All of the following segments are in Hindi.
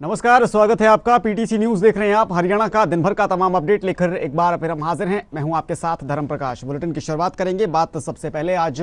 नमस्कार, स्वागत है आपका। पीटीसी न्यूज देख रहे हैं आप। हरियाणा का दिन भर का तमाम अपडेट लेकर एक बार फिर हम हाजिर हैं। मैं हूं आपके साथ धर्म प्रकाश। बुलेटिन की शुरुआत करेंगे। बात सबसे पहले आज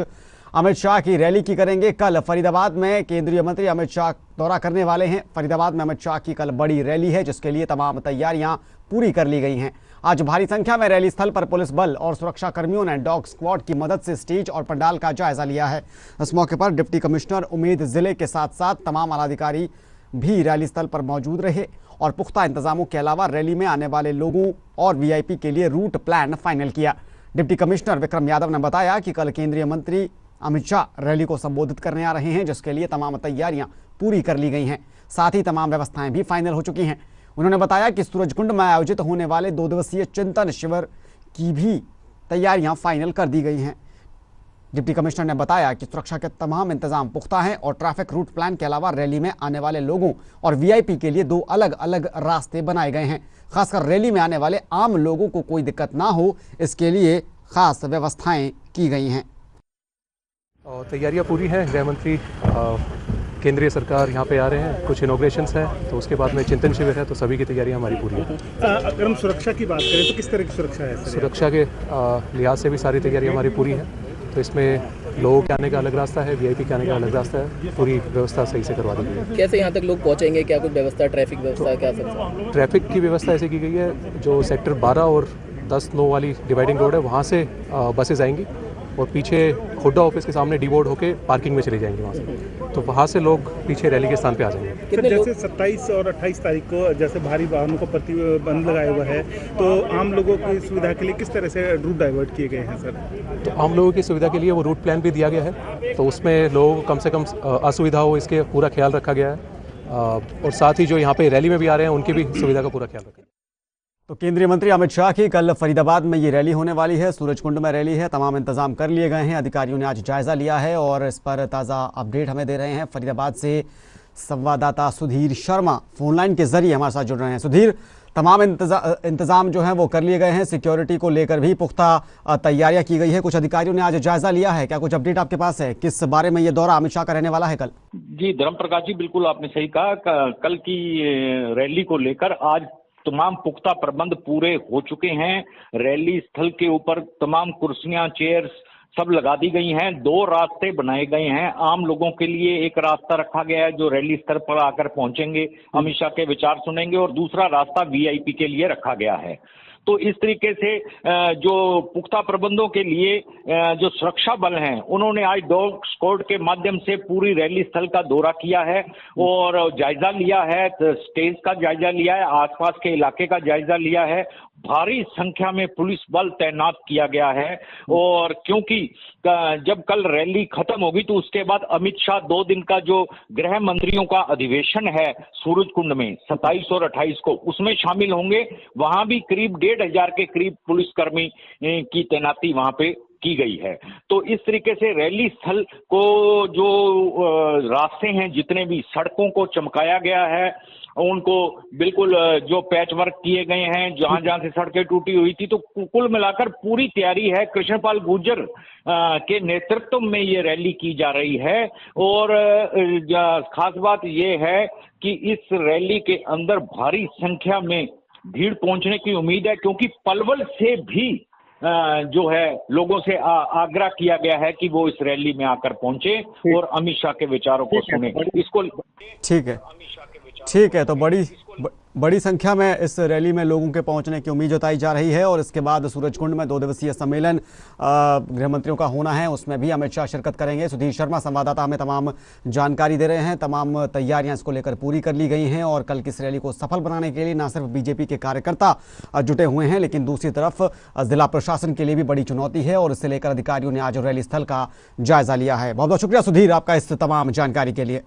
अमित शाह की रैली की करेंगे। कल फरीदाबाद में केंद्रीय मंत्री अमित शाह दौरा करने वाले हैं। फरीदाबाद में अमित शाह की कल बड़ी रैली है, जिसके लिए तमाम तैयारियां पूरी कर ली गई हैं। आज भारी संख्या में रैली स्थल पर पुलिस बल और सुरक्षा कर्मियों ने डॉग स्क्वाड की मदद से स्टेज और पंडाल का जायजा लिया है। इस मौके पर डिप्टी कमिश्नर उमेद जिले के साथ साथ तमाम आलाधिकारी भी रैली स्थल पर मौजूद रहे और पुख्ता इंतजामों के अलावा रैली में आने वाले लोगों और वीआईपी के लिए रूट प्लान फाइनल किया। डिप्टी कमिश्नर विक्रम यादव ने बताया कि कल केंद्रीय मंत्री अमित शाह रैली को संबोधित करने आ रहे हैं, जिसके लिए तमाम तैयारियां पूरी कर ली गई हैं। साथ ही तमाम व्यवस्थाएं भी फाइनल हो चुकी हैं। उन्होंने बताया कि सूरजकुंड में आयोजित होने वाले 2 दिवसीय चिंतन शिविर की भी तैयारियां फाइनल कर दी गई हैं। डिप्टी कमिश्नर ने बताया कि सुरक्षा के तमाम इंतजाम पुख्ता हैं और ट्रैफिक रूट प्लान के अलावा रैली में आने वाले लोगों और वीआईपी के लिए 2 अलग अलग रास्ते बनाए गए हैं। खासकर रैली में आने वाले आम लोगों को कोई दिक्कत ना हो, इसके लिए खास व्यवस्थाएं की गई हैं। तैयारियां पूरी हैं। गृह मंत्री केंद्रीय सरकार यहाँ पे आ रहे हैं, कुछ इनॉग्रेशंस हैं, तो उसके बाद में चिंतन शिविर है, तो सभी की तैयारियां हमारी पूरी हैं। अगर हम सुरक्षा की बात करें तो किस तरह की सुरक्षा है? सुरक्षा के लिहाज से भी सारी तैयारियां हमारी पूरी हैं। तो इसमें लोगों के आने का अलग रास्ता है, वीआईपी के आने का अलग रास्ता है। पूरी व्यवस्था सही से करवा दी गई है। कैसे यहाँ तक लोग पहुँचेंगे, क्या कुछ व्यवस्था, ट्रैफिक व्यवस्था क्या सब? ट्रैफिक की व्यवस्था ऐसे की गई है, जो सेक्टर 12 और 10-9 वाली डिवाइडिंग रोड है, वहाँ से बसेज आएंगी और पीछे हुड्डा ऑफिस के सामने डिबोर्ड होके पार्किंग में चले जाएंगे वहाँ से। तो वहाँ से लोग पीछे रैली के स्थान पे आ जाएंगे। सर, जैसे 27 और 28 तारीख को जैसे भारी वाहनों को प्रतिबंध लगाया हुआ है, तो आम लोगों की सुविधा के लिए किस तरह से रूट डाइवर्ट किए गए हैं सर? तो आम लोगों की सुविधा के लिए वो रूट प्लान भी दिया गया है, तो उसमें लोगों को कम से कम असुविधा हो इसके पूरा ख्याल रखा गया है। और साथ ही जो यहाँ पे रैली में भी आ रहे हैं उनकी भी सुविधा का पूरा ख्याल रखा गया। तो केंद्रीय मंत्री अमित शाह की कल फरीदाबाद में ये रैली होने वाली है। सूरजकुंड में रैली है। तमाम इंतजाम कर लिए गए हैं। अधिकारियों ने आज जायजा लिया है और इस पर ताज़ा अपडेट हमें दे रहे हैं फरीदाबाद से संवाददाता सुधीर शर्मा फोनलाइन के जरिए हमारे साथ जुड़ रहे हैं। सुधीर, तमाम इंतजाम जो हैं वो कर लिए गए हैं। सिक्योरिटी को लेकर भी पुख्ता तैयारियां की गई है। कुछ अधिकारियों ने आज जायजा लिया है, क्या कुछ अपडेट आपके पास है? किस बारे में ये दौरा अमित शाह का रहने वाला है कल? जी धर्म प्रकाश जी, बिल्कुल आपने सही कहा। कल की रैली को लेकर आज तमाम पुख्ता प्रबंध पूरे हो चुके हैं। रैली स्थल के ऊपर तमाम कुर्सियां, चेयर्स सब लगा दी गई हैं। 2 रास्ते बनाए गए हैं। आम लोगों के लिए एक रास्ता रखा गया है, जो रैली स्थल पर आकर पहुंचेंगे, अमित शाह के विचार सुनेंगे, और दूसरा रास्ता वीआईपी के लिए रखा गया है। तो इस तरीके से जो पुख्ता प्रबंधों के लिए जो सुरक्षा बल हैं, उन्होंने आज डॉग स्क्वाड के माध्यम से पूरी रैली स्थल का दौरा किया है और जायजा लिया है। स्टेज का जायजा लिया है, आसपास के इलाके का जायजा लिया है। भारी संख्या में पुलिस बल तैनात किया गया है। और क्योंकि जब कल रैली खत्म होगी तो उसके बाद अमित शाह 2 दिन का जो गृह मंत्रियों का अधिवेशन है सूरजकुंड में 27 और 28 को, उसमें शामिल होंगे। वहां भी करीब 1,500 के करीब पुलिसकर्मी की तैनाती वहां पे की गई है। तो इस तरीके से रैली स्थल को जो रास्ते हैं, जितने भी सड़कों को चमकाया गया है, उनको बिल्कुल जो पैच वर्क किए गए हैं, जहां जहां से सड़कें टूटी हुई थी। तो कुल मिलाकर पूरी तैयारी है। कृष्णपाल गुर्जर के नेतृत्व में ये रैली की जा रही है। और खास बात ये है कि इस रैली के अंदर भारी संख्या में भीड़ पहुंचने की उम्मीद है, क्योंकि पलवल से भी जो है लोगों से आग्रह किया गया है कि वो इस रैली में आकर पहुंचे और अमित शाह के विचारों को सुने। इसको ठीक है। तो बड़ी संख्या में इस रैली में लोगों के पहुंचने की उम्मीद जताई जा रही है। और इसके बाद सूरजकुंड में 2 दिवसीय सम्मेलन गृह मंत्रियों का होना है, उसमें भी अमित शाह शिरकत करेंगे। सुधीर शर्मा संवाददाता हमें तमाम जानकारी दे रहे हैं। तमाम तैयारियां इसको लेकर पूरी कर ली गई हैं और कल की इस रैली को सफल बनाने के लिए न सिर्फ बीजेपी के कार्यकर्ता जुटे हुए हैं, लेकिन दूसरी तरफ जिला प्रशासन के लिए भी बड़ी चुनौती है और इसे लेकर अधिकारियों ने आज रैली स्थल का जायजा लिया है। बहुत बहुत शुक्रिया सुधीर आपका इस तमाम जानकारी के लिए।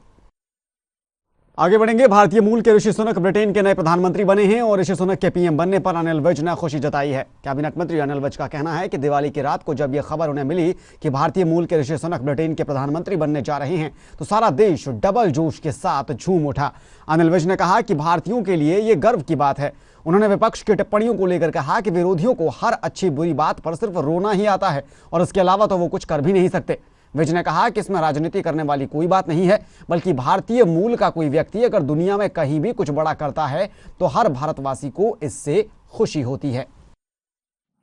आगे बढ़ेंगे। भारतीय मूल के ऋषि सुनक ब्रिटेन के नए प्रधानमंत्री बने हैं और ऋषि सुनक के पीएम बनने पर अनिल विज ने खुशी जताई है। कैबिनेट मंत्री अनिल विज का कहना है कि दिवाली की रात को जब यह खबर उन्हें मिली कि भारतीय मूल के ऋषि सुनक ब्रिटेन के प्रधानमंत्री बनने जा रहे हैं, तो सारा देश डबल जोश के साथ झूम उठा। अनिल विज ने कहा कि भारतीयों के लिए ये गर्व की बात है। उन्होंने विपक्ष की टिप्पणियों को लेकर कहा कि विरोधियों को हर अच्छी बुरी बात पर सिर्फ रोना ही आता है और इसके अलावा तो वो कुछ कर भी नहीं सकते। विज ने कहा कि इसमें राजनीति करने वाली कोई बात नहीं है, बल्कि भारतीय मूल का कोई व्यक्ति अगर दुनिया में कहीं भी कुछ बड़ा करता है तो हर भारतवासी को इससे खुशी होती है।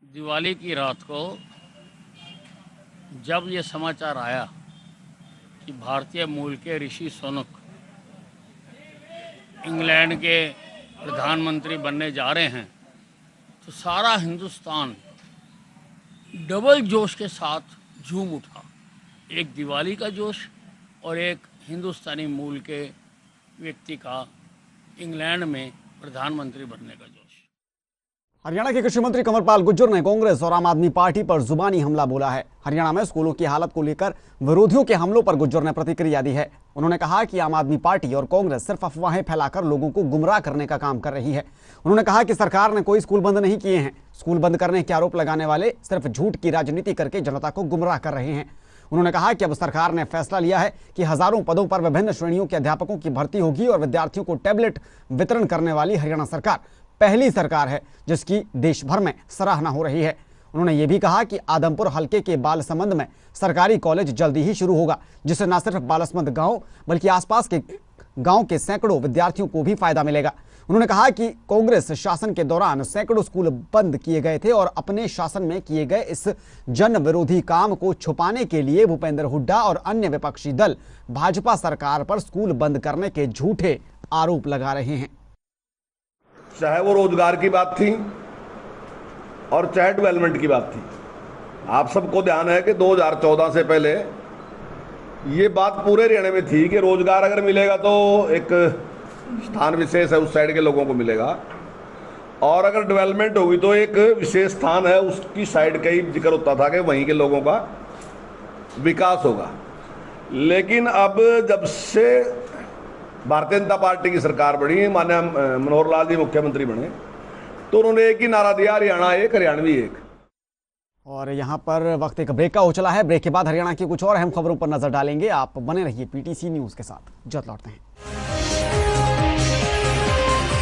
दिवाली की रात को जब ये समाचार आया कि भारतीय मूल के ऋषि सुनक इंग्लैंड के प्रधानमंत्री बनने जा रहे हैं, तो सारा हिंदुस्तान डबल जोश के साथ झूम उठा। एक दिवाली का जोश और एक हिंदुस्तानी मूल के व्यक्ति का इंग्लैंड में प्रधानमंत्री बनने का जोश। हरियाणा के कृषि मंत्री कंवरपाल गुर्जर ने कांग्रेस और आम आदमी पार्टी पर जुबानी हमला बोला है। हरियाणा में स्कूलों की हालत को लेकर विरोधियों के हमलों पर गुर्जर ने प्रतिक्रिया दी है। उन्होंने कहा कि आम आदमी पार्टी और कांग्रेस सिर्फ अफवाहें फैलाकर लोगों को गुमराह करने का काम कर रही है। उन्होंने कहा कि सरकार ने कोई स्कूल बंद नहीं किए हैं। स्कूल बंद करने के आरोप लगाने वाले सिर्फ झूठ की राजनीति करके जनता को गुमराह कर रहे हैं। उन्होंने कहा कि अब सरकार ने फैसला लिया है कि हजारों पदों पर विभिन्न श्रेणियों के अध्यापकों की भर्ती होगी और विद्यार्थियों को टैबलेट वितरण करने वाली हरियाणा सरकार पहली सरकार है जिसकी देश भर में सराहना हो रही है। उन्होंने ये भी कहा कि आदमपुर हलके के बालसमंद में सरकारी कॉलेज जल्दी ही शुरू होगा, जिससे न सिर्फ बालसमंद गांव बल्कि आसपास के गांव के सैकड़ों विद्यार्थियों को भी फायदा मिलेगा। उन्होंने कहा कि कांग्रेस शासन के दौरान सैकड़ों स्कूल बंद किए गए थे और अपने शासन में किए गए इस जन विरोधी काम को छुपाने के लिए भूपेंद्र हुड्डा और अन्य विपक्षी दल भाजपा सरकार पर स्कूल बंद करने के झूठे आरोप लगा रहे हैं। चाहे वो रोजगार की बात थी और चाहे डेवलपमेंट की बात थी। आप सबको ध्यान है कि 2014 से पहले ये बात पूरे हरियाणा में थी कि रोजगार अगर मिलेगा तो एक स्थान विशेष है उस साइड के लोगों को मिलेगा, और अगर डेवलपमेंट होगी तो एक विशेष स्थान है उसकी साइड का ही जिक्र होता था कि वहीं के लोगों का विकास होगा। लेकिन अब जब से भारतीय जनता पार्टी की सरकार बनी, माननीय मनोहर लाल जी मुख्यमंत्री बने, तो उन्होंने एक ही नारा दिया, हरियाणा एक हरियाणवी एक। और यहाँ पर वक्त एक ब्रेक का हो चला है। ब्रेक के बाद हरियाणा की कुछ और अहम खबरों पर नजर डालेंगे। आप बने रहिए पीटीसी न्यूज के साथ। जल्द लौटते हैं।